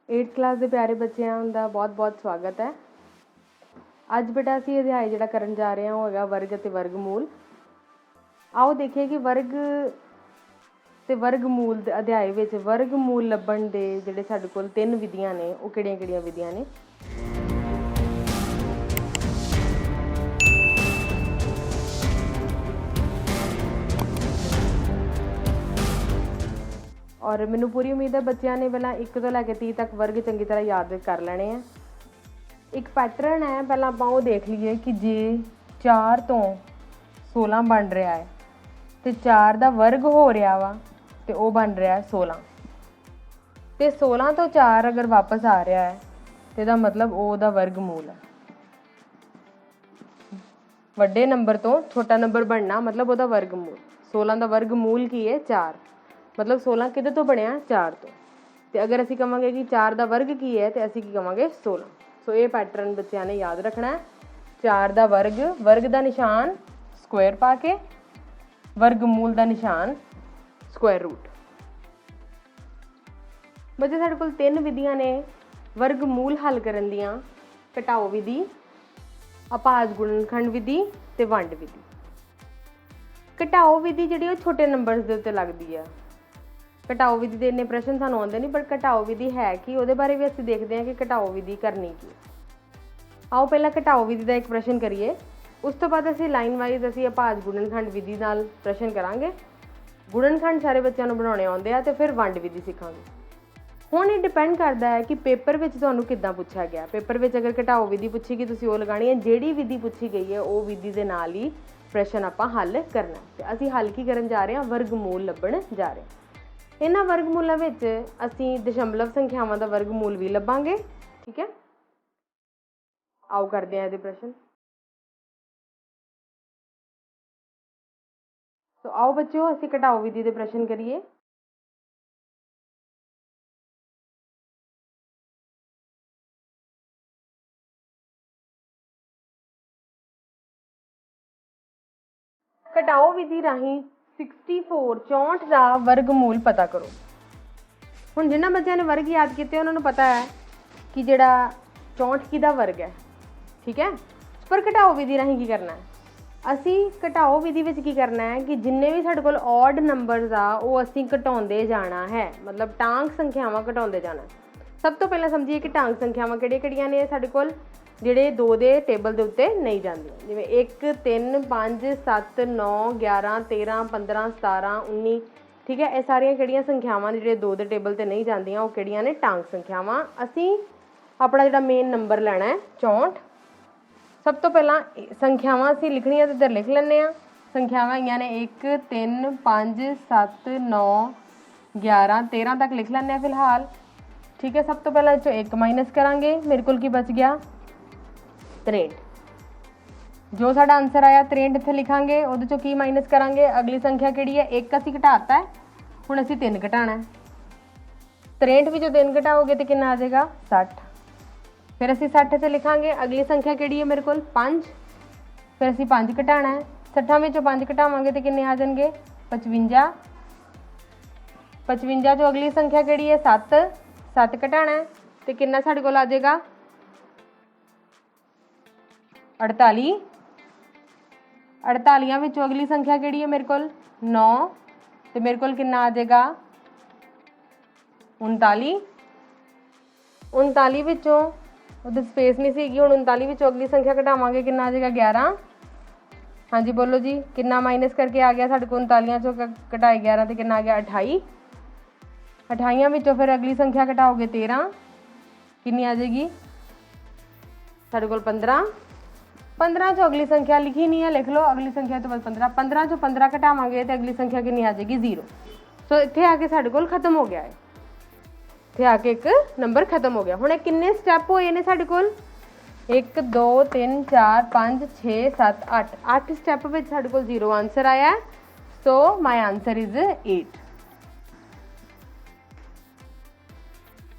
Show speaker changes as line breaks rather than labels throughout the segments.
8th class के प्यारे बच्चों का बहुत बहुत स्वागत है। अज बेटा असी अध्याय जिहड़ा करन जा रहे हैं वो हैगा वर्ग ते वर्गमूल। आओ देखिए कि वर्ग ते वर्गमूल दे अध्याय विच वर्गमूल लभण दे जिहड़े साडे कोल 3 विधियां ने वो किहड़ियां-किहड़ियां विधियां ने। और मैनू पूरी उम्मीद है बच्चों ने पहला 1 तो लैके 30 तक वर्ग चंगी तरह याद कर लेने हैं। एक पैटर्न है, पहला आप वो देख लीए कि जे 4 तो 16 बन रहा है तो 4 का वर्ग हो रहा वा तो वह बन रहा है 16। तो 16 तो 4 अगर वापस आ रहा है तो इसका मतलब वह वर्गमूल है। वड्डे नंबर तो छोटा नंबर बनना मतलब वह वर्गमूल। 16 का वर्गमूल की है 4, मतलब 16 किहदे तो बनया 4 तो अगर असी कहांगे कि 4 का वर्ग की है तो असी की कहांगे 16। सो ये पैटर्न बच्चों ने याद रखना है। 4 का वर्ग, वर्ग का निशान स्क्वायर पा के, वर्गमूल का निशान स्क्वायर रूट। बच्चे साडे कोल 3 विधियां ने वर्गमूल हल करन दियां, घटाओ विधि, अभाज गुणनखंड विधि ते वंड विधि। घटाओ विधि जिहड़ी छोटे नंबर्स दे उत्ते लगदी है। घटाओ विधि के इन्ने प्रश्न सानूं आउंदे नहीं, पर घटाओ विधि है कि उहदे बारे भी असीं देखते हैं कि घटाओ विधि करनी की। आओ पहला घटाओ विधि का एक प्रश्न करिए, उस तो बाद असीं लाइन वाइज असीं अभाज गुणनखंड विधि नाल प्रश्न करांगे। गुणनखंड सारे बच्चों नूं बनाउणे आउंदे आ ते फिर वंड विधि सीखांगे। हुण ये डिपेंड करता है कि पेपर विच तुहानूं किद्दां पुछया गया। पेपर विच अगर घटाओ विधि पूछी गई तुसीं ओह लगाणी है, जिहड़ी विधि पूछी गई है वो विधि दे नाल ही प्रश्न आपां हल करना है। ते असीं हल की करन जा रहे हां, वर्गमूल लभण जा रहे हां। इन्हां वर्गमूलों विच असीं दशमलव संख्यावां दा वर्गमूल भी लभांगे। ठीक है, आओ करदे हां इहदे प्रश्न। तो आओ बच्चों असीं घटाओ विधि दे प्रश्न करिए। घटाओ विधि राही 64 का वर्गमूल पता करो। हुण जिन्हां बच्चों ने वर्ग याद किए उन्होंने पता है कि जिहड़ा 64 किहदा वर्ग है। ठीक है, पर घटाओ विधि राही की करना है, असी घटाओ विधि विच की करना है कि जिन्ने भी साडे कोल ऑड नंबर्स आ वो असी घटाउंदे जाना है, मतलब टांग संख्यावां घटाउंदे जाना है। सब तो पहला समझिए कि टांग संख्यावां किहड़ियां ने साडे कोल ਜਿਹੜੇ 2 ਦੇ ਟੇਬਲ ਦੇ ਉੱਤੇ ਨਹੀਂ ਜਾਂਦੀਆਂ, ਜਿਵੇਂ 1 3 5 7 9 11 13 15 17 19। ठीक है, ये सारियां किहड़ियां संख्यावां ने ਜਿਹੜੇ 2 ਦੇ ਟੇਬਲ ਤੇ ਨਹੀਂ ਜਾਂਦੀਆਂ ਉਹ ਕਿਹੜੀਆਂ ਨੇ टांग संख्यावां। ਅਸੀਂ ਆਪਣਾ ਜਿਹੜਾ ਮੇਨ ਨੰਬਰ ਲੈਣਾ है 64। सब तो पहला संख्यावां ਅਸੀਂ ਲਿਖਣੀਆਂ ਤੇ ਇੱਧਰ ਲਿਖ ਲੈਂਦੇ ਆ। संख्यावां ਆਈਆਂ ਨੇ 1 3 5 7 9 11 13 तक लिख ਲੈਂਦੇ ਆ फिलहाल। ठीक है, सब तो पहला इस 1 माइनस करांगे, मेरे को की बच गया 63। जो साडा आंसर आया 63 इत्थे लिखांगे, उहदे चों की माइनस करांगे, अगली संख्या किहड़ी है 1 असीं घटाता है, हुण असीं 3 घटाना है। 63 विचों 3 घटाओगे तो कितना आ जाएगा 60। फिर असीं 60 इत्थे लिखांगे, अगली संख्या किहड़ी है मेरे कोल 5, फिर असीं 5 घटाना है। 60 विचों 5 घटावांगे तो किन्ने आ जाणगे 55। 55 चों अगली संख्या किहड़ी है 7, 7 घटाना है तो कितना साडे कोल आ जाएगा 48। 48 विचों अगली संख्या किहड़ी है मेरे कोल 9, तो मेरे कोल कितना आ जाएगा 39। 39 विचों उधर स्पेस नहीं सी, हुण 39 विचों अगली संख्या घटावांगे कितना आ जाएगा 11। हाँ जी बोलो जी, कितना माइनस करके आ गया साडे कोल 39 चों घटाए 11 तो कितना आ गया 28। 28 विचों फिर अगली संख्या घटाओगे 13, कितनी आ जाएगी साडे कोल 15। 15 चो अगली संख्या लिखी नहीं है, लिख लो अगली संख्या तो बस 15। 15 चो 15 घटावांगे तो अगली संख्या कितनी आ जाएगी 0। सो इत्थे आके साडे कोल खत्म हो गया है, इत्थे आके एक नंबर खत्म हो गया। हुण किन्ने स्टैप होए ने साडे कोल 1 2 3 4 5 6 7 8 8 स्टैप विच साडे कोल 0 आंसर आया है। So my answer is 8।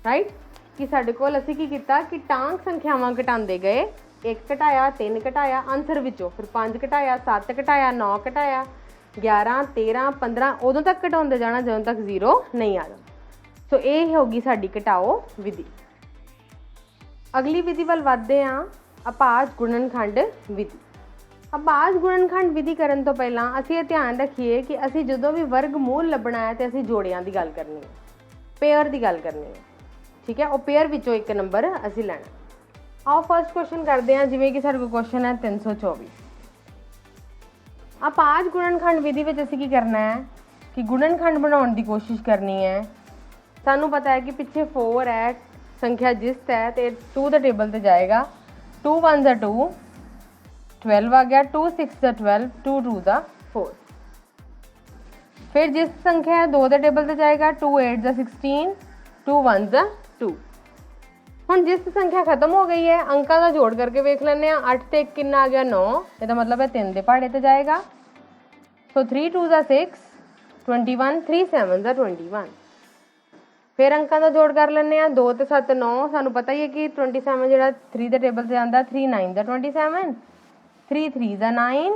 Right, कि साडे कोल असीं की कीता कि टांग संख्यावां घटांदे गए, 1 घटाया 3 घटाया आंसर विचों, फिर 5 घटाया 7 घटाया 9 घटाया 11 13 15 उदों तक घटाउंदे जाना ਜਦੋਂ तक 0 नहीं आ जाता। ਸੋ ਇਹ ਹੋਗੀ ਸਾਡੀ ਘਟਾਓ ਵਿਧੀ। ਅਗਲੀ ਵਿਧੀ ਵੱਲ ਵਧਦੇ ਹਾਂ, ਅਭਾਜ ਗੁਣਨਖੰਡ ਵਿਧੀ। ਅਭਾਜ ਗੁਣਨਖੰਡ ਵਿਧੀ ਕਰਨ ਤੋਂ ਪਹਿਲਾਂ ਅਸੀਂ ਇਹ ਧਿਆਨ ਰੱਖੀਏ ਕਿ ਅਸੀਂ ਜਦੋਂ ਵੀ ਵਰਗਮੂਲ ਲੱਭਣਾ ਹੈ ਤੇ ਅਸੀਂ ਜੋੜਿਆਂ ਦੀ ਗੱਲ ਕਰਨੀ ਹੈ, ਪੇਅਰ ਦੀ ਗੱਲ ਕਰਨੀ ਹੈ, ਠੀਕ ਹੈ। ਉਹ ਪੇਅਰ ਵਿੱਚੋਂ ਇੱਕ ਨੰਬਰ ਅਸੀਂ ਲੈਣਾ। ਆਓ ਫਸਟ ਕੁਐਸਚਨ ਕਰਦੇ ਹਾਂ। ਜਿਵੇਂ ਕਿ ਸਾਡੇ ਕੋਲ ਕੁਐਸਚਨ ਹੈ 324। ਅਭਾਜ ਗੁਣਨਖੰਡ ਵਿਧੀ ਵਿੱਚ ਅਸੀਂ ਕੀ ਕਰਨਾ ਹੈ ਕਿ ਗੁਣਨਖੰਡ ਬਣਾਉਣ ਦੀ ਕੋਸ਼ਿਸ਼ ਕਰਨੀ ਹੈ। ਸਾਨੂੰ ਪਤਾ ਹੈ ਕਿ ਪਿੱਛੇ 4 ਹੈ, ਸੰਖਿਆ ਜਿਸਤ ਹੈ, ਤੇ 2 ਦੇ ਟੇਬਲ ਤੇ ਜਾਏਗਾ। 2 1 ਦਾ 2, 12 ਆ ਗਿਆ। 2 6 ਦਾ 12, 2 2 ਦਾ 4। फिर जिस संख्या है 2 ਦੇ ਟੇਬਲ ਤੇ ਜਾਏਗਾ। 2 8 ਦਾ 16, 2 1 ਦਾ 2। ਹੁਣ ਜਿਸ ਸੰਖਿਆ ਖਤਮ ਹੋ ਗਈ ਹੈ, ਅੰਕਾਂ ਦਾ ਜੋੜ ਕਰਕੇ ਵੇਖ ਲੈਂਦੇ ਆ। 8 ਤੇ 1 ਕਿੰਨਾ ਆ ਗਿਆ? 9। ਇਹਦਾ ਮਤਲਬ ਹੈ 3 ਦੇ ਪਹਾੜੇ ਤੇ ਜਾਏਗਾ। ਸੋ 3 2 ਦਾ 6, 21, 3 7 ਦਾ 21। ਫਿਰ ਅੰਕਾਂ ਦਾ ਜੋੜ ਕਰ ਲੈਂਦੇ ਆ। 2 ਤੇ 7 9। ਸਾਨੂੰ ਪਤਾ ਹੀ ਹੈ ਕਿ 27 ਜਿਹੜਾ 3 ਦੇ ਟੇਬਲ ਤੇ ਜਾਂਦਾ। 3 9 ਦਾ 27, 3 3 ਦਾ 9,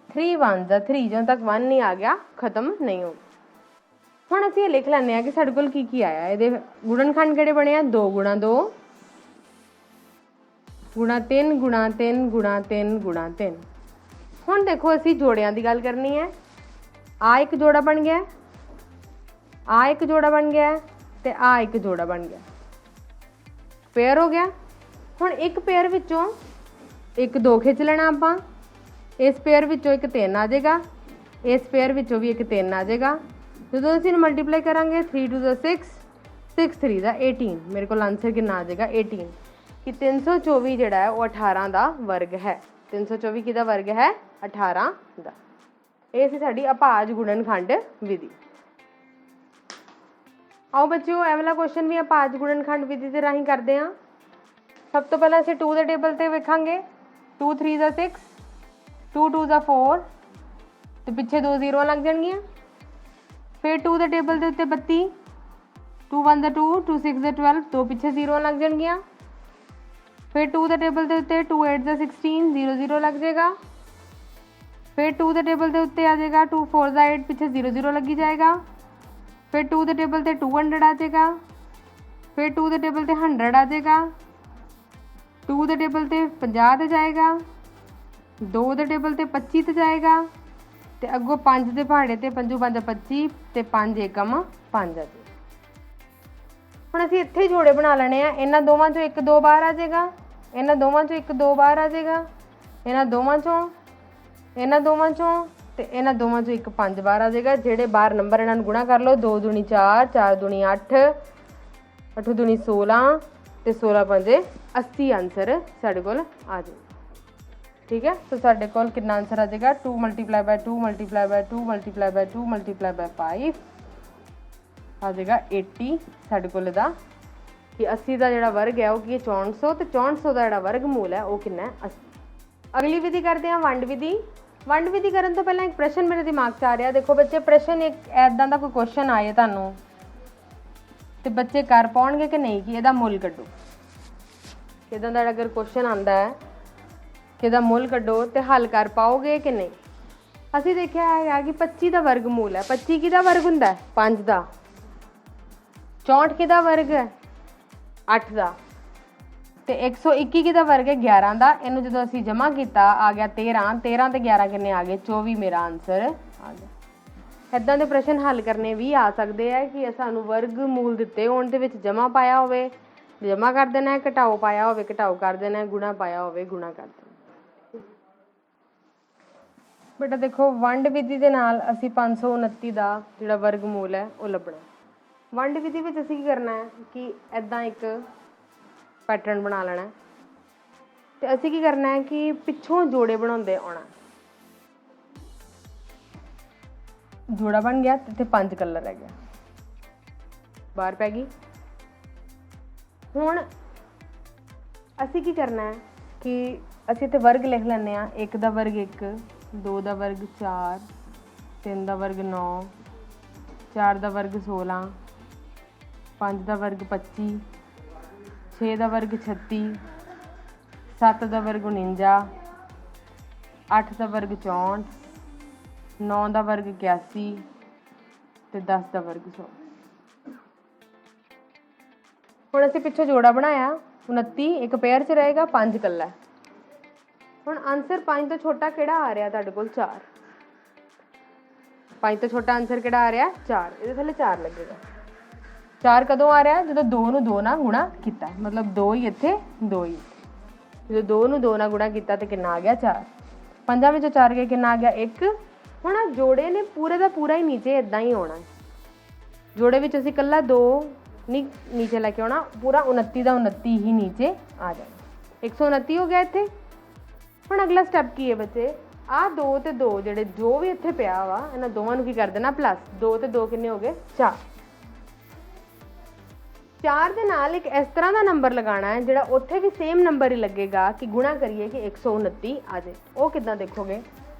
3 1 ਦਾ 3। ਜਦੋਂ ਤੱਕ 1 ਨਹੀਂ ਆ ਗਿਆ ਖਤਮ ਨਹੀਂ ਹੋ। ਹੁਣ ਅਸੀਂ ਇਹ ਲਿਖ ਲੈਂਦੇ ਹਾਂ ਕਿ ਸਾਡੇ ਕੋਲ ਕੀ ਆਇਆ। ਇਹਦੇ ਗੁਣਨਖੰਡ ਕਿਹੜੇ ਬਣੇ ਆ? 2 ਗੁਣਾ 2 ਗੁਣਾ 3 ਗੁਣਾ 3 ਗੁਣਾ 3 ਗੁਣਾ 3। ਹੁਣ ਦੇਖੋ ਅਸੀਂ ਜੋੜਿਆਂ ਦੀ ਗੱਲ ਕਰਨੀ ਹੈ। ਆ ਇੱਕ ਜੋੜਾ ਬਣ ਗਿਆ, ਆ ਇੱਕ ਜੋੜਾ ਬਣ ਗਿਆ, ਤੇ ਆ ਇੱਕ ਜੋੜਾ ਬਣ ਗਿਆ। ਪੇਅਰ ਹੋ ਗਿਆ। ਹੁਣ ਇੱਕ ਪੇਅਰ ਵਿੱਚੋਂ ਇੱਕ 2 ਖਿੱਚ ਲੈਣਾ ਆਪਾਂ। ਇਸ ਪੇਅਰ ਵਿੱਚੋਂ ਇੱਕ 3 ਆ ਜਾਏਗਾ, ਇਸ ਪੇਅਰ ਵਿੱਚੋਂ ਵੀ ਇੱਕ 3 ਆ ਜਾਏਗਾ। ਜਦੋਂ ਅਸੀਂ ਇਹਨੂੰ ਮਲਟੀਪਲਾਈ ਕਰਾਂਗੇ 3 2 ਦਾ 6, 6 3 ਦਾ 18। ਮੇਰੇ ਕੋਲ ਆਨਸਰ ਕਿੰਨਾ ਆ ਜਾਏਗਾ? 18। ਕਿ 324 ਜਿਹੜਾ ਹੈ ਉਹ 18 ਦਾ ਵਰਗ ਹੈ। 324 ਕਿਹਦਾ ਵਰਗ ਹੈ? 18 ਦਾ। ਇਹ ਸੀ ਸਾਡੀ ਅਭਾਜ ਗੁਣਨਖੰਡ ਵਿਧੀ। ਆਓ ਬੱਚਿਓ ਇਹ ਵਾਲਾ ਕੁਐਸਚਨ ਵੀ ਅਭਾਜ ਗੁਣਨਖੰਡ ਵਿਧੀ ਦੇ ਰਾਹੀਂ ਕਰਦੇ ਹਾਂ। ਸਭ ਤੋਂ ਪਹਿਲਾਂ ਅਸੀਂ 2 ਦੇ ਟੇਬਲ ਤੇ ਵੇਖਾਂਗੇ। 2 3 ਦਾ 6, 2 2 ਦਾ 4, ਤੇ ਪਿੱਛੇ 2 ਜ਼ੀਰੋਆਂ ਲੱਗ ਜਾਣਗੀਆਂ। ਫਿਰ 2 ਦੇ ਟੇਬਲ ਦੇ ਉੱਤੇ 32, 2 1 ਦਾ 2, 2 6 ਦਾ 12, 2 ਪਿੱਛੇ ਜ਼ੀਰੋਆਂ ਲੱਗ ਜਾਣਗੀਆਂ। ਫਿਰ 2 ਦੇ ਟੇਬਲ ਦੇ ਉੱਤੇ 2 8 ਦਾ 16, 0 0 ਲੱਗ ਜਾਏਗਾ। ਫਿਰ 2 ਦੇ ਟੇਬਲ ਦੇ ਉੱਤੇ ਆ ਜਾਏਗਾ 2 4 ਦਾ 8, ਪਿੱਛੇ 0 0 ਲੱਗੀ ਜਾਏਗਾ। ਫਿਰ 2 ਦੇ ਟੇਬਲ ਤੇ 200 ਆ ਜਾਏਗਾ। ਫਿਰ 2 ਦੇ ਟੇਬਲ ਤੇ 100 ਆ ਜਾਏਗਾ। 2 ਦੇ ਟੇਬਲ ਤੇ 50 ਤੇ ਜਾਏਗਾ। 2 ਦੇ ਟੇਬਲ ਤੇ 25 ਤੇ ਜਾਏਗਾ। ਤੇ ਅੱਗੋਂ 5 ਦੇ ਪਹਾੜੇ ਤੇ 5 5 25, ਤੇ 5 ਏਕਮ 5 ਆ ਜਾਏਗਾ। ਹੁਣ ਅਸੀਂ ਇੱਥੇ ਜੋੜੇ ਬਣਾ ਲੈਣੇ ਆ। ਇਹਨਾਂ ਦੋਵਾਂ ਚੋਂ ਇੱਕ 2 ਬਾਹਰ ਆ ਜਾਏਗਾ। ਇਹਨਾਂ ਦੋਵਾਂ ਚੋਂ ਇੱਕ 2 ਬਾਹਰ ਆ ਜਾਏਗਾ। ਇਹਨਾਂ ਦੋਵਾਂ ਚੋਂ, ਇਹਨਾਂ ਦੋਵਾਂ ਚੋਂ, ਤੇ ਇਹਨਾਂ ਦੋਵਾਂ ਚੋਂ ਇੱਕ 5 ਬਾਹਰ ਆ ਜਾਏਗਾ। ਜਿਹੜੇ ਬਾਹਰ ਨੰਬਰ ਇਹਨਾਂ ਨੂੰ ਗੁਣਾ ਕਰ ਲਓ। 2 ਦੂਣੀ 4, 4 ਦੂਣੀ 8, 8 ਦੂਣੀ 16, ਤੇ 16 ਪੰਜੇ 80 ਆਨਸਰ ਸਾਡੇ ਕੋਲ ਆ ਜਾਏਗਾ। ਠੀਕ ਹੈ। ਸੋ ਸਾਡੇ ਕੋਲ ਕਿੰਨਾ ਆਨਸਰ ਆ ਜਾਏਗਾ? 2 ਮਲਟੀਪਲਾਈ ਬਾਈ 2 ਮਲਟੀਪਲਾਈ ਬਾਈ 2 ਮਲਟੀਪਲਾਈ ਬਾਈ 2 ਮਲਟੀਪਲਾਈ ਬਾਈ 5 ਆ ਜਾਏਗਾ 80 ਸਾਡੇ ਕੋਲ ਇਹਦਾ। ਕਿ 80 ਦਾ ਜਿਹੜਾ ਵਰਗ ਹੈ ਉਹ ਕੀ ਹੈ? 6400। ਤੇ 6400 ਦਾ ਜਿਹੜਾ ਵਰਗਮੂਲ ਹੈ ਉਹ ਕਿੰਨਾ ਹੈ? 80। ਅਗਲੀ ਵਿਧੀ ਕਰਦੇ ਹਾਂ ਵੰਡ ਵਿਧੀ। ਵੰਡ ਵਿਧੀ ਕਰਨ ਤੋਂ ਪਹਿਲਾਂ ਇੱਕ ਪ੍ਰਸ਼ਨ ਮੇਰੇ ਦਿਮਾਗ 'ਚ ਆ ਰਿਹਾ। ਦੇਖੋ ਬੱਚੇ, ਪ੍ਰਸ਼ਨ ਇੱਕ ਐਦਾਂ ਦਾ ਕੋਈ ਕੁਐਸਚਨ ਆਏ ਤੁਹਾਨੂੰ, ਤੇ ਬੱਚੇ ਕਰ ਪਾਉਣਗੇ ਕਿ ਨਹੀਂ? ਕਿ ਇਹਦਾ ਮੁੱਲ ਕੱਢੋ। ਇੱਦਾਂ ਦਾ ਅਗਰ ਕੁਐਸਚਨ ਆਉਂਦਾ ਹੈ ਕਿ ਇਹਦਾ ਮੁੱਲ ਕੱਢੋ, ਤੇ ਹੱਲ ਕਰ ਪਾਓਗੇ ਕਿ ਨਹੀਂ? ਅਸੀਂ ਦੇਖਿਆ ਹੈਗਾ ਕਿ 25 ਦਾ ਵਰਗਮੂਲ ਹੈ। 25 ਕਿਹਦਾ ਵਰਗ ਹੁੰਦਾ ਹੈ? 5 ਦਾ। 64 ਕਿਹਦਾ ਵਰਗ ਹੈ? 8 ਦਾ। ਤੇ 121 ਕਿਹਦਾ ਵਰਗ ਹੈ? 11 ਦਾ। ਇਹਨੂੰ ਜਦੋਂ ਅਸੀਂ ਜਮ੍ਹਾਂ ਕੀਤਾ ਆ ਗਿਆ 13। 13 ਤੇ 11 ਕਿੰਨੇ ਆ ਗਏ? 24 ਮੇਰਾ ਆਨਸਰ ਆ ਗਿਆ। ਇੱਦਾਂ ਦੇ ਪ੍ਰਸ਼ਨ ਹੱਲ ਕਰਨੇ ਵੀ ਆ ਸਕਦੇ ਆ ਕਿ ਸਾਨੂੰ ਵਰਗਮੂਲ ਦਿੱਤੇ ਹੋਣ ਦੇ ਵਿੱਚ ਜਮ੍ਹਾਂ ਪਾਇਆ ਹੋਵੇ, ਜਮ੍ਹਾਂ ਕਰ ਦੇਣਾ ਹੈ। ਘਟਾਓ ਪਾਇਆ ਹੋਵੇ, ਘਟਾਓ ਕਰ ਦੇਣਾ ਹੈ। ਗੁਣਾ ਪਾਇਆ ਹੋਵੇ, ਗੁਣਾ ਕਰ ਦੇਣਾ। ਬੇਟਾ ਦੇਖੋ, ਵੰਡ ਵਿਧੀ ਦੇ ਨਾਲ ਅਸੀਂ 529 ਦਾ ਜਿਹੜਾ ਵਰਗਮੂਲ ਹੈ ਉਹ ਲੱਭਣਾ। ਵੰਡ ਵਿਧੀ ਵਿੱਚ ਅਸੀਂ ਕੀ ਕਰਨਾ ਹੈ ਕਿ ਇੱਦਾਂ ਇੱਕ ਪੈਟਰਨ ਬਣਾ ਲੈਣਾ, ਤੇ ਅਸੀਂ ਕੀ ਕਰਨਾ ਹੈ ਕਿ ਪਿੱਛੋਂ ਜੋੜੇ ਬਣਾਉਂਦੇ ਆਉਣਾ। ਜੋੜਾ ਬਣ ਗਿਆ ਤੇ ਇੱਥੇ 5 ਕਲਰ ਹੈਗੇ, ਬਾਹਰ ਪੈ ਗਈ। ਹੁਣ ਅਸੀਂ ਕੀ ਕਰਨਾ ਹੈ ਕਿ ਅਸੀਂ ਇੱਥੇ ਵਰਗ ਲਿਖ ਲੈਂਦੇ ਹਾਂ। 1 ਦਾ ਵਰਗ 1, 2 ਦਾ ਵਰਗ 4, 3 ਦਾ ਵਰਗ 9, 4 ਦਾ ਵਰਗ 16, 5 ਦਾ ਵਰਗ 25, 6 ਦਾ ਵਰਗ 36, 7 ਦਾ ਵਰਗ 49, 8 ਦਾ ਵਰਗ 64, 9 ਦਾ ਵਰਗ 81, ਤੇ 10 ਦਾ ਵਰਗ 100। ਹੁਣ ਅਸੀਂ ਪਿੱਛੋਂ ਜੋੜਾ ਬਣਾਇਆ 29 ਇੱਕ ਪੇਅਰ 'ਚ ਰਹੇਗਾ 5 ਇਕੱਲਾ। ਹੁਣ ਆਨਸਰ 5 ਤੋਂ ਛੋਟਾ ਕਿਹੜਾ ਆ ਰਿਹਾ ਤੁਹਾਡੇ ਕੋਲ 4। 5 ਤੋਂ ਛੋਟਾ ਆਨਸਰ ਕਿਹੜਾ ਆ ਰਿਹਾ 4। ਇਹਦੇ ਥੱਲੇ 4 ਲੱਗੇਗਾ। 4 ਕਦੋਂ ਆ ਰਿਹਾ ਜਦੋਂ 2 ਨੂੰ 2 ਨਾਲ ਗੁਣਾ ਕੀਤਾ, ਮਤਲਬ 2 ਹੀ ਇੱਥੇ 2 ਹੀ ਜਦੋਂ 2 ਨੂੰ 2 ਨਾਲ ਗੁਣਾ ਕੀਤਾ ਤੇ ਕਿੰਨਾ ਆ ਗਿਆ 4। 5 ਵਿੱਚੋਂ 4 ਗਿਆ ਕਿੰਨਾ ਆ ਗਿਆ 1। ਹੁਣ ਆ ਜੋੜੇ ਨੇ ਪੂਰੇ ਦਾ ਪੂਰਾ ਹੀ ਨੀਚੇ ਇਦਾਂ ਹੀ ਆਉਣਾ। ਜੋੜੇ ਵਿੱਚ ਅਸੀਂ ਇਕੱਲਾ 2 ਨਹੀਂ ਨੀਚੇ ਲੈ ਕੇ ਆਉਣਾ, ਪੂਰਾ 29 ਦਾ 29 ਹੀ ਨੀਚੇ ਆ ਜਾਣਾ। 129 ਹੋ ਗਿਆ ਇੱਥੇ। ਹੁਣ ਅਗਲਾ ਸਟੈਪ ਕੀ ਹੈ ਬੱਚੇ, ਆਹ 2 ਤੇ 2 ਜਿਹੜੇ ਜੋ ਵੀ ਇੱਥੇ ਪਿਆ ਵਾ ਇਹਨਾਂ ਦੋਵਾਂ ਨੂੰ ਕੀ ਕਰ ਦੇਣਾ ਪਲੱਸ। 2 ਤੇ 2 ਕਿੰਨੇ ਹੋ ਗਏ 4। 4 ਦੇ ਨਾਲ ਇੱਕ ਇਸ ਤਰ੍ਹਾਂ ਦਾ ਨੰਬਰ ਲਗਾਉਣਾ ਹੈ ਜਿਹੜਾ ਉੱਥੇ ਵੀ ਸੇਮ ਨੰਬਰ ਹੀ ਲੱਗੇਗਾ ਕਿ ਗੁਣਾ ਕਰੀਏ ਕਿ 129 ਆ ਜਾਏ। ਉਹ ਕਿੱਦਾਂ ਦੇਖੋਗੇ,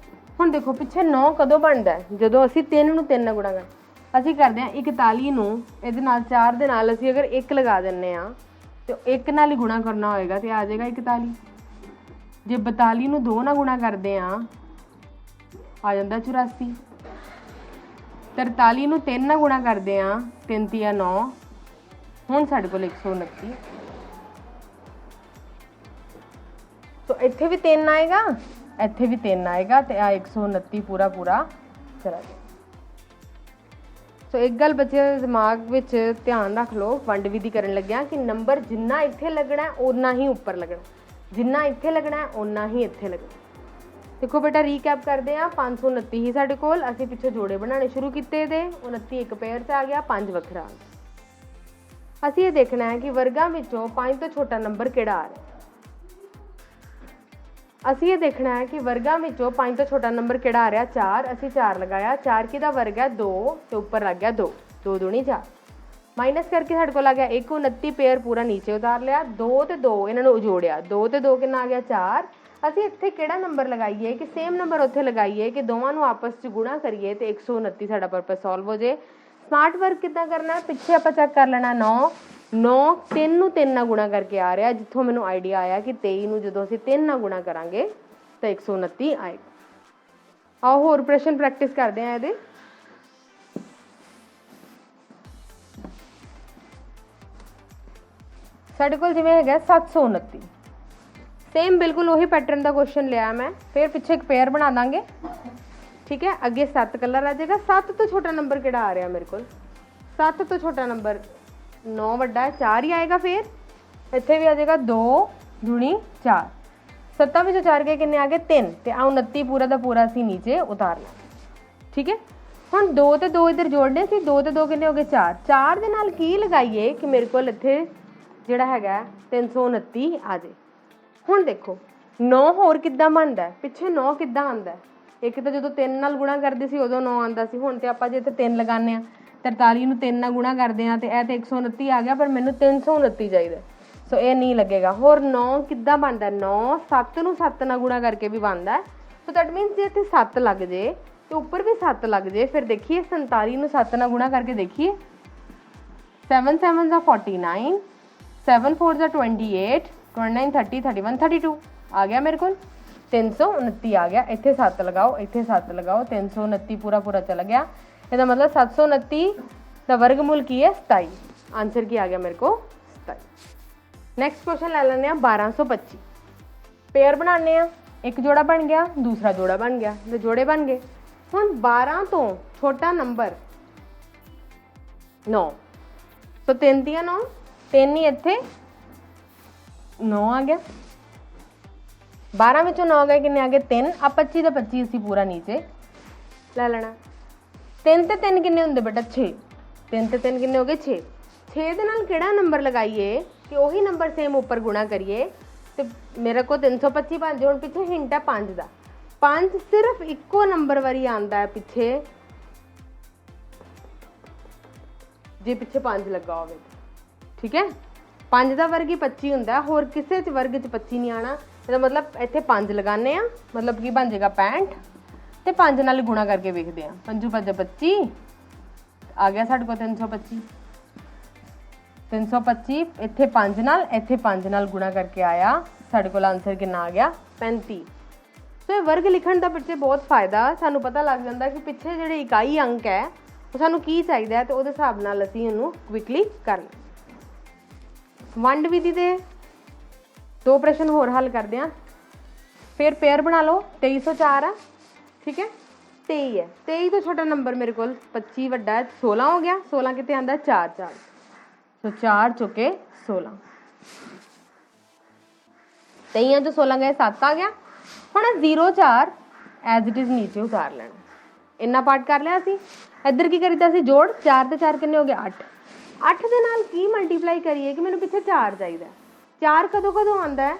ਹੁਣ ਦੇਖੋ ਪਿੱਛੇ 9 ਕਦੋਂ ਬਣਦਾ ਜਦੋਂ ਅਸੀਂ 3 ਨੂੰ 3 ਨਾਲ ਗੁਣਾ ਕਰ। ਅਸੀਂ ਕਰਦੇ ਹਾਂ 41 ਨੂੰ ਇਹਦੇ ਨਾਲ 4 ਦੇ ਨਾਲ ਅਸੀਂ ਅਗਰ 1 ਲਗਾ ਦਿੰਦੇ ਹਾਂ ਤੇ 1 ਨਾਲ ਹੀ ਗੁਣਾ ਕਰਨਾ ਹੋਏਗਾ ਤੇ ਆ ਜਾਏਗਾ 41। ਜੇ 42 ਨੂੰ 2 ਨਾਲ ਗੁਣਾ ਕਰਦੇ ਹਾਂ ਆ ਜਾਂਦਾ 84। 43 ਨੂੰ 3 ਨਾਲ ਗੁਣਾ ਕਰਦੇ ਹਾਂ 3 ਤੀਆ 9। ਹੁਣ ਸਾਡੇ ਕੋਲ 129। ਸੋ ਇੱਥੇ ਵੀ 3 ਆਏਗਾ ਇੱਥੇ ਵੀ 3 ਆਏਗਾ ਤੇ ਆ 129 ਪੂਰਾ ਚਲਾ ਗਿਆ। ਸੋ ਇੱਕ ਗੱਲ ਬੱਚਿਆਂ ਦੇ ਦਿਮਾਗ ਵਿੱਚ ਧਿਆਨ ਰੱਖ ਲਓ ਵੰਡ ਵਿਧੀ ਕਰਨ ਲੱਗਿਆ ਕਿ ਨੰਬਰ ਜਿੰਨਾ ਇੱਥੇ ਲੱਗਣਾ ਓਨਾ ਹੀ ਉੱਪਰ ਲੱਗਣਾ, ਜਿੰਨਾ ਇੱਥੇ ਲੱਗਣਾ ਓਨਾ ਹੀ ਇੱਥੇ ਲੱਗਣਾ। ਦੇਖੋ ਬੇਟਾ ਰੀਕੈਪ ਕਰਦੇ ਆ 529 ਹੀ ਸਾਡੇ ਕੋਲ, ਅਸੀਂ ਪਿੱਛੇ ਜੋੜੇ ਬਣਾਉਣੇ ਸ਼ੁਰੂ ਕੀਤੇ ਇਹਦੇ 29 ਇੱਕ ਪੇਅਰ 'ਚ ਆ ਗਿਆ 5 ਵੱਖਰਾ ਆ ਗਿਆ। ਅਸੀਂ ਇਹ ਦੇਖਣਾ ਹੈ ਕਿ ਵਰਗਾਂ ਵਿੱਚੋਂ 5 ਤੋਂ ਛੋਟਾ ਨੰਬਰ ਕਿਹੜਾ ਆ ਰਿਹਾ। ਅਸੀਂ ਇਹ ਦੇਖਣਾ ਹੈ ਕਿ ਵਰਗਾਂ ਵਿੱਚੋਂ 5 ਤੋਂ ਛੋਟਾ ਨੰਬਰ ਕਿਹੜਾ ਆ ਰਿਹਾ 4। ਅਸੀਂ 4 ਲਗਾਇਆ, 4 ਕਿਹਦਾ ਵਰਗ ਹੈ 2 ਤੇ ਉੱਪਰ ਲੱਗ ਗਿਆ 2, 2 ਦੂਣੀ 4। ਮਾਈਨਸ ਕਰਕੇ ਸਾਡੇ ਕੋਲ ਆ ਗਿਆ 129 ਪੇਅਰ ਪੂਰਾ ਨੀਚੇ ਉਤਾਰ ਲਿਆ। 2 ਤੇ 2 ਇਹਨਾਂ ਨੂੰ ਜੋੜਿਆ, 2 ਤੇ 2 ਕਿੰਨਾ ਆ ਗਿਆ 4। ਅਸੀਂ ਇੱਥੇ ਕਿਹੜਾ ਨੰਬਰ ਲਗਾਈਏ ਕਿ ਸੇਮ ਨੰਬਰ ਉੱਥੇ ਲਗਾਈਏ ਕਿ ਦੋਵਾਂ ਨੂੰ ਆਪਸ 'ਚ ਗੁਣਾ ਕਰੀਏ ਤੇ 129 ਸਾਡਾ ਪਰਪਸ ਸੋਲਵ ਹੋ ਜੇ। ਸਮਾਰਟ ਵਰਕ ਕਿੱਦਾਂ ਕਰਨਾ, ਪਿੱਛੇ ਆਪਾਂ ਚੈੱਕ ਕਰ ਲੈਣਾ 9 3 ਨੂੰ 3 ਨਾਲ ਗੁਣਾ ਕਰਕੇ ਆ ਰਿਹਾ, ਜਿੱਥੋਂ ਮੈਨੂੰ ਆਈਡੀਆ ਆਇਆ ਕਿ 23 ਨੂੰ ਜਦੋਂ ਅਸੀਂ 3 ਨਾਲ ਗੁਣਾ ਕਰਾਂਗੇ ਤਾਂ 129 ਆਏਗਾ। ਆਓ ਹੋਰ ਪ੍ਰਸ਼ਨ ਪ੍ਰੈਕਟਿਸ ਕਰਦੇ ਹਾਂ ਇਹਦੇ। ਸਾਡੇ ਕੋਲ ਜਿਵੇਂ ਹੈਗਾ 729, ਸੇਮ ਬਿਲਕੁਲ ਉਹੀ ਪੈਟਰਨ ਦਾ ਕੁਐਸਚਨ ਲਿਆ ਮੈਂ, ਫਿਰ ਪਿੱਛੇ ਇੱਕ ਪੇਅਰ ਬਣਾ ਦਾਂਗੇ ਠੀਕ ਹੈ। ਅੱਗੇ 7 ਕਲਰ ਆ ਜਾਏਗਾ। 7 ਤੋਂ ਛੋਟਾ ਨੰਬਰ ਕਿਹੜਾ ਆ ਰਿਹਾ ਮੇਰੇ ਕੋਲ, 7 ਤੋਂ ਛੋਟਾ ਨੰਬਰ 9 ਵੱਡਾ ਹੈ 4 ਹੀ ਆਏਗਾ। ਫਿਰ ਇੱਥੇ ਵੀ ਆ ਜਾਏਗਾ 2 ਦੂਣੀ 4। 7 ਵਿੱਚੋਂ 4 ਗਏ ਕਿੰਨੇ ਆ ਗਏ 3 ਤੇ ਆ 29 ਪੂਰਾ ਦਾ ਪੂਰਾ ਅਸੀਂ ਨੀਚੇ ਉਤਾਰ ਲਿਆ ਠੀਕ ਹੈ। ਹੁਣ 2 ਤੇ 2 ਇੱਧਰ ਜੋੜਨੇ ਸੀ, 2 ਤੇ 2 ਕਿੰਨੇ ਹੋ ਗਏ 4। 4 ਦੇ ਨਾਲ ਕੀ ਲਗਾਈਏ ਕਿ ਮੇਰੇ ਕੋਲ ਇੱਥੇ ਜਿਹੜਾ ਹੈਗਾ 329 ਆ ਜਾਏ। ਹੁਣ ਦੇਖੋ 9 ਹੋਰ ਕਿੱਦਾਂ ਬਣਦਾ, ਪਿੱਛੇ 9 ਕਿੱਦਾਂ ਆਉਂਦਾ। ਇੱਕ ਤਾਂ ਜਦੋਂ 3 ਨਾਲ ਗੁਣਾ ਕਰਦੇ ਸੀ ਉਦੋਂ 9 ਆਉਂਦਾ ਸੀ। ਹੁਣ ਤੇ ਆਪਾਂ ਜੇ ਇੱਥੇ 3 ਲਗਾਉਂਦੇ ਹਾਂ 43 ਨੂੰ 3 ਨਾਲ ਗੁਣਾ ਕਰਦੇ ਹਾਂ ਤੇ ਇਹ ਤੇ 129 ਆ ਗਿਆ, ਪਰ ਮੈਨੂੰ 329 ਚਾਹੀਦਾ। ਸੋ ਇਹ ਨਹੀਂ ਲੱਗੇਗਾ। ਹੋਰ 9 ਕਿੱਦਾਂ ਬਣਦਾ, 9 7 ਨੂੰ 7 ਨਾਲ ਗੁਣਾ ਕਰਕੇ ਵੀ ਬਣਦਾ। ਸੋ ਦੈਟ ਮੀਨਸ ਜੇ ਇੱਥੇ 7 ਲੱਗ ਜੇ ਤੇ ਉੱਪਰ ਵੀ 7 ਲੱਗ ਜੇ। ਫਿਰ ਦੇਖੀਏ 47 ਨੂੰ 7 ਨਾਲ ਗੁਣਾ ਕਰਕੇ ਦੇਖੀਏ, 7 7 ਦਾ 49, 7 4 ਦਾ 28, 29 30 31 32 ਆ ਗਿਆ ਮੇਰੇ ਕੋਲ 329 ਆ ਗਿਆ। ਇੱਥੇ 7 ਲਗਾਓ, ਇੱਥੇ 7 ਲਗਾਓ, 329 ਪੂਰਾ ਚਲਾ ਗਿਆ। ਇਹਦਾ ਮਤਲਬ 729 ਦਾ ਵਰਗਮੂਲ ਕੀ ਹੈ 27। ਆਨਸਰ ਕੀ ਆ ਗਿਆ ਮੇਰੇ ਕੋਲ 27। ਨੈਕਸਟ ਕੁਐਸਚਨ ਲੈ ਲੈਂਦੇ ਆ 1225। ਪੇਅਰ ਬਣਾਉਂਦੇ ਆ, ਇੱਕ ਜੋੜਾ ਬਣ ਗਿਆ, ਦੂਸਰਾ ਜੋੜਾ ਬਣ ਗਿਆ, ਤੇ ਜੋੜੇ ਬਣ ਗਏ। ਹੁਣ 12 ਤੋਂ ਛੋਟਾ ਨੰਬਰ 9। ਸੋ 3 ਦੀਆਂ 9, 3 ਹੀ ਇੱਥੇ 9 ਆ ਗਿਆ। 12 ਵਿੱਚੋਂ 9 ਗਏ ਕਿੰਨੇ ਆ ਗਏ 3। ਆ 25 ਦਾ 25 ਅਸੀਂ ਪੂਰਾ ਨੀਚੇ ਲੈ ਲੈਣਾ। 3 ਤੇ 3 ਕਿੰਨੇ ਹੁੰਦੇ ਬੇਟਾ 6। 3 ਤੇ 3 ਕਿੰਨੇ ਹੋ ਗਏ 6। 6 ਦੇ ਨਾਲ ਕਿਹੜਾ ਨੰਬਰ ਲਗਾਈਏ ਕਿ ਉਹੀ ਨੰਬਰ ਸੇਮ ਉੱਪਰ ਗੁਣਾ ਕਰੀਏ ਤੇ ਮੇਰੇ ਕੋਲ 325 ਬਣ ਜਾਏ। ਹੁਣ ਪਿੱਛੇ ਹਿੰਟ ਹੈ 5 ਦਾ। 5 ਸਿਰਫ ਇੱਕੋ ਨੰਬਰ ਵਾਰੀ ਆਉਂਦਾ ਹੈ ਪਿੱਛੇ, ਜੇ ਪਿੱਛੇ 5 ਲੱਗਾ ਹੋਵੇ ਠੀਕ ਹੈ। 5 ਦਾ ਵਰਗ ਹੀ 25 ਹੁੰਦਾ, ਹੋਰ ਕਿਸੇ ਚ ਵਰਗ ਚ 25 ਨਹੀਂ ਆਣਾ। ਇਹਦਾ ਮਤਲਬ ਇੱਥੇ 5 ਲਗਾਉਂਦੇ ਆ, ਮਤਲਬ ਕੀ ਬਣ ਜਾਏਗਾ 65 ਤੇ 5 ਨਾਲ ਗੁਣਾ ਕਰਕੇ ਵੇਖਦੇ ਆ। 5 5 25 ਆ ਗਿਆ ਸਾਡੇ ਕੋਲ 325। 325 ਇੱਥੇ 5 ਨਾਲ, ਇੱਥੇ 5 ਨਾਲ ਗੁਣਾ ਕਰਕੇ ਆਇਆ। ਸਾਡੇ ਕੋਲ ਆਨਸਰ ਕਿੰਨਾ ਆ ਗਿਆ 35। ਸੋ ਇਹ ਵਰਗ ਲਿਖਣ ਦਾ ਪਿੱਛੇ ਬਹੁਤ ਫਾਇਦਾ, ਸਾਨੂੰ ਪਤਾ ਲੱਗ ਜਾਂਦਾ ਕਿ ਪਿੱਛੇ ਜਿਹੜੇ ਇਕਾਈ ਅੰਕ ਹੈ ਉਹ ਸਾਨੂੰ ਕੀ ਚਾਹੀਦਾ ਹੈ ਤੇ ਉਹਦੇ ਹਿਸਾਬ ਨਾਲ ਅਸੀਂ ਇਹਨੂੰ ਕੁਇਕਲੀ ਕਰ ਲਵਾਂਗੇ। वंड विधि दे 2 प्रश्न होर हल करते हैं, फिर पेयर बना लो। 2304 है, ठीक है, 23 है, 23 तो छोटा नंबर मेरे को 25 वड्डा है, 16 हो गया। 16 कितने आंदा 4 4, तो 4 चुके 16, 23 जो 16 गए 7 आ गया। हुण 0 4 एज इट इज़ नीचे उतार लेना। इन्ना पार्ट कर लिया असी। इधर की करीदा सी जोड़, 4 ते 4 कितने हो गए 8। 8 दे नाल की मल्टीप्लाई करिए कि मैनूं पिछे 4 चाहिए। 4 कदों कदों आंदा है,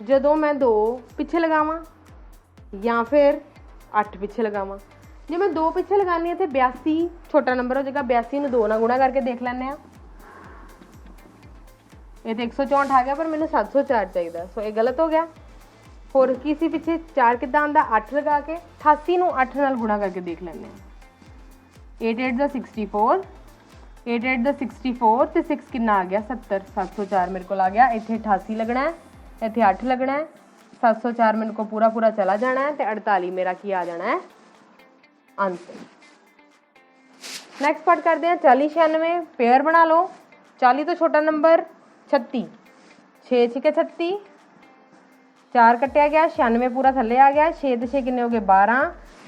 जदों मैं 2 पिछे लगावां या फिर 8 पिछे लगावां। जे मैं 2 पिछे लगानी है तो 82 छोटा नंबर हो जाएगा। 82 नूं 2 नाल गुणा करके देख लैंदे आ। ये तो 164 आ गया, पर मैंने 704 चाहिए, सो ये गलत हो गया। होर की सी पिछे 4 किद्दां आंदा 8 लगा के 88 नूं 8 नाल गुणा करके देख लैंदे आ। 8 8 दा 64, 8 8 दा 64 ते 6 कितना आ गया 70। 704 मेरे को आ गया। इत्थे 88 लगना है, इत्थे 8 लगना है, 704 मेरे को पूरा पूरा चला जाना है, तो 48 मेरा की आ जाना है आंसर। नेक्स्ट पार्ट करते हैं 40 96। पेयर बना लो। 40 तो छोटा नंबर 36, 6 6 36, 4 कटिया गया, 96 पूरा थले आ गया। 6 ते 6 कितने हो गए 12,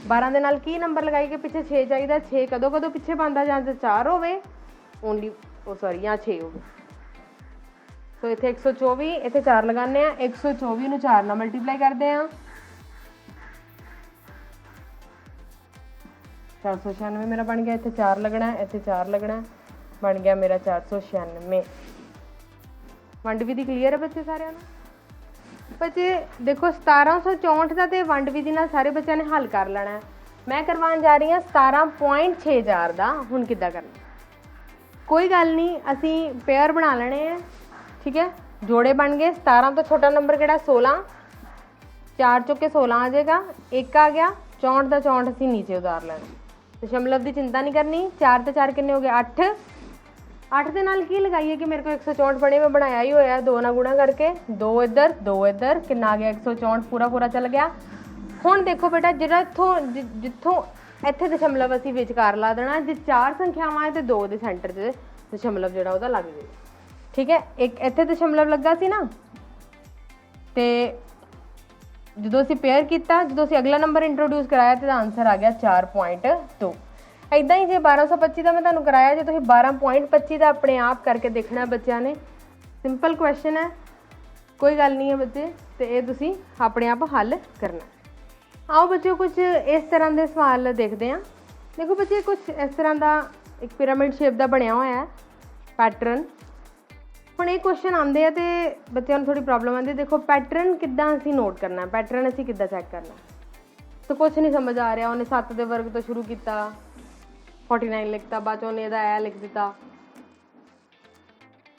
12 के नाल की नंबर लगाई के पिछे 6 चाहिए। 6 कदों कदों पिछे पांदा, जां ते 4 होवे ओनली, ओ सॉरी या 6 हो गए। तो इत्थे 124, इत्थे 4 लगाने हैं। 124 नूं 4 नाल मल्टीप्लाई करते हैं, 496 मेरा बन गया। इत्थे 4 लगना है, इत्थे 4 लगना है, बन गया मेरा 496। वंड विधि क्लीयर है बच्चे सारे ना? बच्चे देखो 1764 का तो वंड विधि नाल सारे बच्चों ने हल कर लेना है। मैं करवान जा रही हाँ 17.64 का। हुण किद्दां करना, कोई गल नहीं, असी पेयर बना लेने हैं, ठीक है। जोड़े बन गए। 17 तो छोटा नंबर किहड़ा 16, 4 चुके 16 आ जाएगा, 1 आ गया। 64 का 64 असी नीचे उतार लेना, दशमलव की चिंता नहीं करनी। 4 ते 4 कितने हो गए 8, 8 के नाल की लगाइए कि मेरे को 164 बने, मैं बनाया ही होया 2 नाल गुणा करके। 2 इधर 2 इधर, कितना आ गया 164 पूरा पूरा चल गया। हुण देखो बेटा, जिहड़ा इत्थों जित्थों इत्थे दशमलव असीं विचकार ला देना। जे 4 संख्यावां है तो 2 दे सेंटर 'च दशमलव जिहड़ा ओहदा लग जाए, ठीक है। एक इत्थे दशमलव लगा सी ना, ते जदों असीं पेयर कीता, जदों असीं अगला नंबर इंट्रोड्यूस कराया तो आंसर आ गया 4.2। इदा ही जे 1225 का मैं तुहानूं कराया, जो तुसीं 12.25 का अपने आप करके देखना बच्चों ने। सिंपल क्वेश्चन है, कोई गल नहीं है बच्चे, तो ये तुसीं अपने आप हल करना। आओ बच्चों कुछ इस तरह के सवाल देखते हैं। देखो बच्चे कुछ इस तरह का एक पिरामिड शेप का बनया हुआ है पैटर्न। हुण ये क्वेश्चन आते हैं तो बच्चों थोड़ी प्रॉब्लम आती है। देखो पैटर्न किद्दां असीं नोट करना, पैटर्न असीं किद्दां चैक करना, तो कुछ नहीं समझ आ रहा। उन्हें 7 के वर्ग तो शुरू किया, 49 लिखता, बाद उन्हें इहदा ए लिख दिता।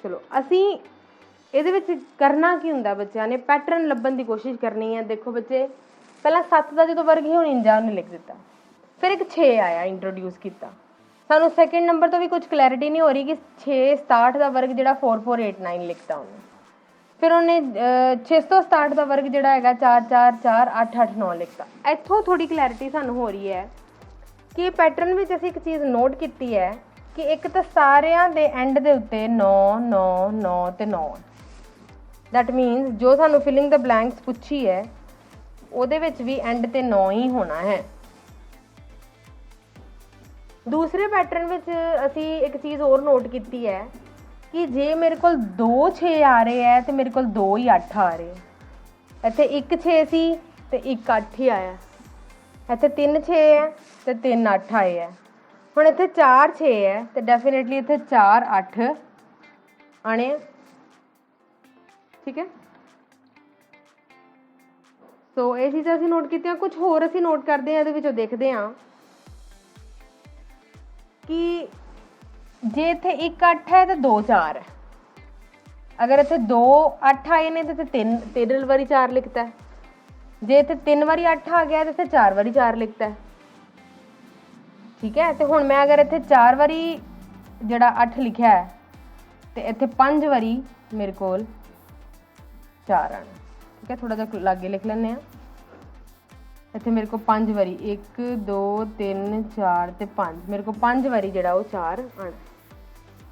चलो असीं इहदे विच करना की हुंदा, बच्चों ने पैटर्न लभण की कोशिश करनी है। देखो बच्चे पहला 7 का जो वर्ग ही 49 उन्हें लिख दिता, फिर एक 6 आया इंट्रोड्यूस किया। सानू सैकेंड नंबर तो भी कुछ क्लैरिटी नहीं हो रही कि 667 का वर्ग जो 4489 लिखता उन्हें, फिर उन्हें 667 का वर्ग जोड़ा है 444889 लिखता। इत्थों थोड़ी क्लैरिटी सानू हो रही है कि पैटर्न में असीं एक चीज़ नोट की है कि एक तो सारिਆਂ ਦੇ एंड ਦੇ ਉੱਤੇ 9 9 9 ਤੇ 9। दैट मीनस जो सानू फिलिंग द ब्लैंक्स पूछी है ਉਹਦੇ ਵਿੱਚ भी एंड ਤੇ 9 ही होना है। दूसरे पैटर्न में असी एक चीज़ और नोट की है कि जे मेरे को 2 6 आ रहे हैं तो मेरे को 2 ही 8 आ रहे हैं। इत्थे 1 6 सी तो 1 8 ही आया, इत्थे 3 6 है तो 3 8 आए है। हुण इत्थे 4 6 है तो डेफिनेटली इत्थे 4 8 आने, ठीक है। सो ये चीज़ां असीं नोट कीतियां। कुछ होर असीं नोट करते हैं, इहदे विचों देखते हैं कि जे इत्थे 1 8 है तो 2 4 है। अगर इत्थे 2 8 आए ने तो 3 वारी 4 लिखता है। जे इत्थे 3 वारी 8 आ गया तो इत्थे 4 वारी 4 लिखता है, ठीक है। तो हुण मैं अगर इत्थे 4 वारी जिहड़ा 8 लिखा है तो इत्थे 5 वारी मेरे कोल 4 आना, ठीक है। थोड़ा जिहा लागे लिख लैंदे हैं। इत्थे मेरे को 5 वारी 1 2 3 4 ते 5, मेरे को 5 वारी जिहड़ा वो 4 आना।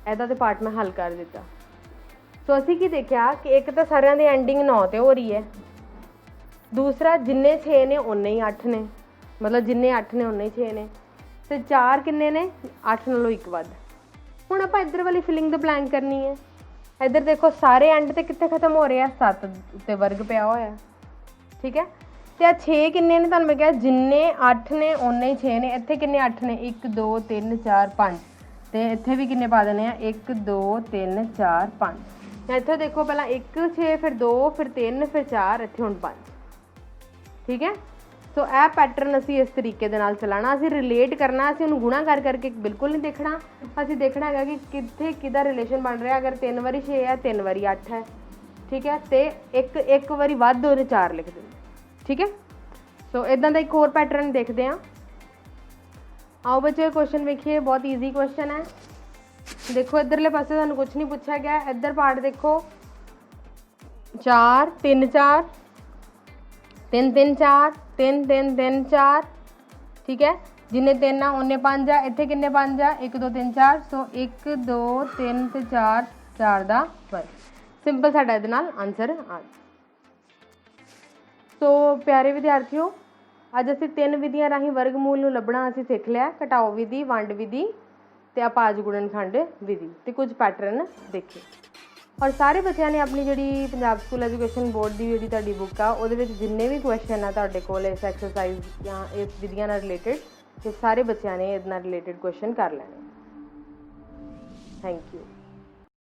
इहदा ते पार्ट मैं हल कर दिता। ਸੋ ਅਸੀਂ ਕੀ ਦੇਖਿਆ ਕਿ ਇੱਕ ਤਾਂ ਸਾਰਿਆਂ ਦੀ ਐਂਡਿੰਗ 9 ਤੇ ਹੋ ਰਹੀ ਹੈ, ਦੂਸਰਾ ਜਿੰਨੇ 6 ਨੇ ਉਨੇ ਹੀ 8 ਨੇ, ਮਤਲਬ ਜਿੰਨੇ 8 ਨੇ ਉਨੇ ਹੀ 6 ਨੇ, ਤੇ 4 ਕਿੰਨੇ ਨੇ 8 ਨਾਲੋਂ ਇੱਕ ਵੱਧ। ਹੁਣ ਆਪਾਂ ਇੱਧਰ ਵਾਲੀ ਫਿਲਿੰਗ ਦ ਬਲੈਂਕ ਕਰਨੀ ਹੈ। ਇੱਧਰ ਦੇਖੋ ਸਾਰੇ ਐਂਡ ਤੇ ਕਿੱਥੇ ਖਤਮ ਹੋ ਰਹੇ ਆ, 7 ਉੱਤੇ ਵਰਗ ਪਿਆ ਹੋਇਆ, ਠੀਕ ਹੈ। ਤੇ ਆ 6 ਕਿੰਨੇ ਨੇ, ਤੁਹਾਨੂੰ ਮੈਂ ਕਿਹਾ ਜਿੰਨੇ 8 ਨੇ ਉਨੇ ਹੀ 6 ਨੇ। ਇੱਥੇ ਕਿੰਨੇ 8 ਨੇ, 1 2 3 4 5, ਤੇ ਇੱਥੇ ਵੀ ਕਿੰਨੇ ਪਾ ਦੇਣੇ ਆ, 1 2 3 4 5। ਇੱਥੇ ਦੇਖੋ ਪਹਿਲਾਂ 1 6 ਫਿਰ 2 ਫਿਰ 3 ਫਿਰ 4, ਇੱਥੇ ਹੁਣ 5, ਠੀਕ ਹੈ। ਸੋ ਇਹ ਪੈਟਰਨ ਅਸੀਂ ਇਸ ਤਰੀਕੇ ਦੇ ਨਾਲ ਚਲਾਉਣਾ, ਅਸੀਂ ਰਿਲੇਟ ਕਰਨਾ, ਅਸੀਂ ਉਹਨੂੰ ਗੁਣਾ ਕਰ ਕਰਕੇ ਬਿਲਕੁਲ ਨਹੀਂ ਦੇਖਣਾ। ਅਸੀਂ ਦੇਖਣਾ ਹੈਗਾ ਕਿ ਕਿੱਥੇ ਕਿਹਦਾ ਰਿਲੇਸ਼ਨ ਬਣ ਰਿਹਾ। ਅਗਰ 3 ਵਾਰੀ 6 ਹੈ, 3 ਵਾਰੀ 8 ਹੈ, ਠੀਕ ਹੈ, ਤੇ ਇੱਕ ਵਾਰੀ ਵੱਧ ਉਹਨੇ 4 ਲਿਖ ਦਿੰਦੇ, ਠੀਕ ਹੈ। ਸੋ ਇਦਾਂ ਦਾ ਇੱਕ ਹੋਰ ਪੈਟਰਨ ਦੇਖਦੇ ਹਾਂ। ਆਓ ਬੱਚੇ ਕੁਐਸਚਨ ਵੇਖੀਏ, ਬਹੁਤ ਈਜ਼ੀ ਕੁਐਸਚਨ ਹੈ। ਦੇਖੋ ਇੱਧਰਲੇ ਪਾਸੇ ਤੁਹਾਨੂੰ ਕੁਝ ਨਹੀਂ ਪੁੱਛਿਆ ਗਿਆ। ਇੱਧਰ ਪਾਰਟ ਦੇਖੋ, 4 3 4 3 3 4 3 3 3 4, ਠੀਕ ਹੈ। ਜਿੰਨੇ 3 ਆ ਉਹਨੇ 5 ਆ। ਇੱਥੇ ਕਿੰਨੇ 5 ਆ, 1 2 3 4। ਸੋ 1 2 3 ਤੇ 4, 4 ਦਾ ਵਰਗ। ਸਿੰਪਲ ਸਾਡਾ ਇਹਦੇ ਨਾਲ ਆਨਸਰ ਆ। ਸੋ ਪਿਆਰੇ ਵਿਦਿਆਰਥੀਓ, ਅੱਜ ਅਸੀਂ 3 ਵਿਧੀਆਂ ਰਾਹੀਂ ਵਰਗਮੂਲ ਨੂੰ ਲੱਭਣਾ ਅਸੀਂ ਸਿੱਖ ਲਿਆ। ਘਟਾਓ ਵਿਧੀ, ਵੰਡ ਵਿਧੀ ਤੇ ਅਪਾਜ ਗੁਣਨਖੰਡ ਵਿਧੀ, ਤੇ ਕੁਝ ਪੈਟਰਨ ਦੇਖੇ। ਔਰ ਸਾਰੇ ਬੱਚਿਆਂ ਨੇ ਆਪਣੀ ਜਿਹੜੀ ਪੰਜਾਬ ਸਕੂਲ ਐਜੂਕੇਸ਼ਨ ਬੋਰਡ ਦੀ ਜਿਹੜੀ ਤੁਹਾਡੀ ਬੁੱਕ ਆ, ਉਹਦੇ ਵਿੱਚ ਜਿੰਨੇ ਵੀ ਕੁਐਸਚਨ ਆ ਤੁਹਾਡੇ ਕੋਲ ਇਸ ਐਕਸਰਸਾਈਜ਼ ਜਾਂ ਇਸ ਵਿਧੀਆਂ ਨਾਲ ਰਿਲੇਟਡ, ਤੇ ਸਾਰੇ ਬੱਚਿਆਂ ਨੇ ਇਹਦੇ ਨਾਲ ਰਿਲੇਟਡ ਕੁਐਸਚਨ ਕਰ ਲੈਣੇ। Thank you.